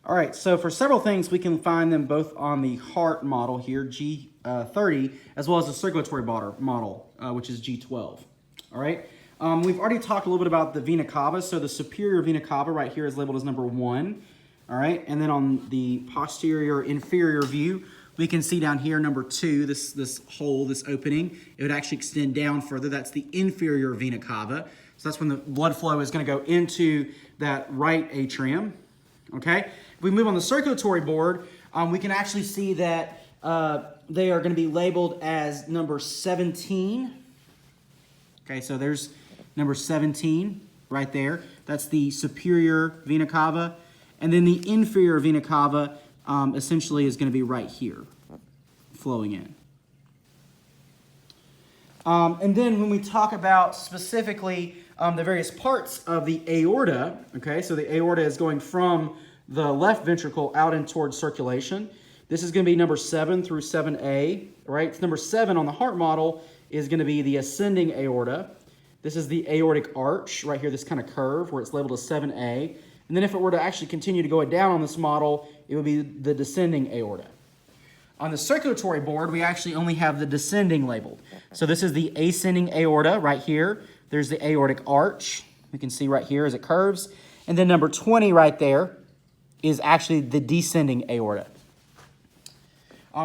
All right, so for several things, we can find them both on the heart model here, G30, as well as the circulatory model, which is G12. All right, we've already talked a little bit about the vena cava. So the superior vena cava right here is labeled as number 1. All right, and then on the posterior inferior view, we can see down here number 2, this hole, this opening. It would actually extend down further. That's the inferior vena cava. So that's when the blood flow is going to go into that right atrium. Okay, if we move on the circulatory board, we can actually see that they are going to be labeled as number 17. Okay, so there's number 17 right there. That's the superior vena cava. And then the inferior vena cava essentially is going to be right here, flowing in. And then when we talk about specifically the various parts of the aorta, okay, so the aorta is going from the left ventricle out and towards circulation. This is going to be number 7 through 7A, right? It's number 7 on the heart model is going to be the ascending aorta. This is the aortic arch right here, this kind of curve where it's labeled as 7A. And then if it were to actually continue to go down on this model, it would be the descending aorta. On the circulatory board, we actually only have the descending labeled. So this is the ascending aorta right here. There's the aortic arch. You can see right here as it curves. And then number 20 right there is actually the descending aorta.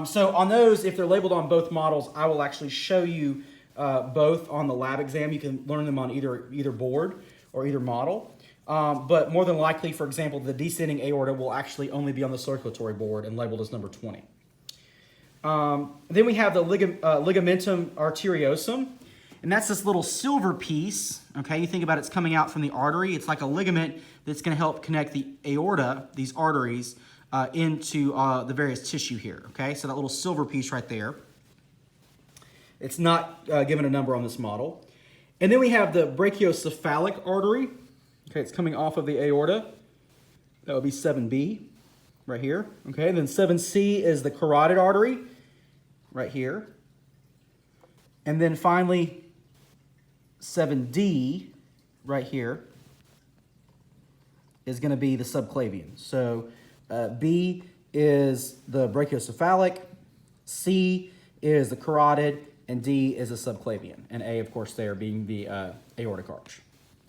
So on those, if they're labeled on both models, I will actually show you both on the lab exam. You can learn them on either board or either model. But more than likely, for example, the descending aorta will actually only be on the circulatory board and labeled as number 20. Then we have the ligamentum arteriosum, and that's this little silver piece. Okay, you think about it's coming out from the artery. It's like a ligament that's going to help connect the aorta, these arteries, into the various tissue here. Okay, so that little silver piece right there. It's not given a number on this model. And then we have the brachiocephalic artery. Okay, it's coming off of the aorta. That would be 7B right here. Okay, and then 7C is the carotid artery right here. And then finally, 7D right here is going to be the subclavian. So B is the brachiocephalic, C is the carotid, and D is the subclavian. And A, of course, there being the aortic arch.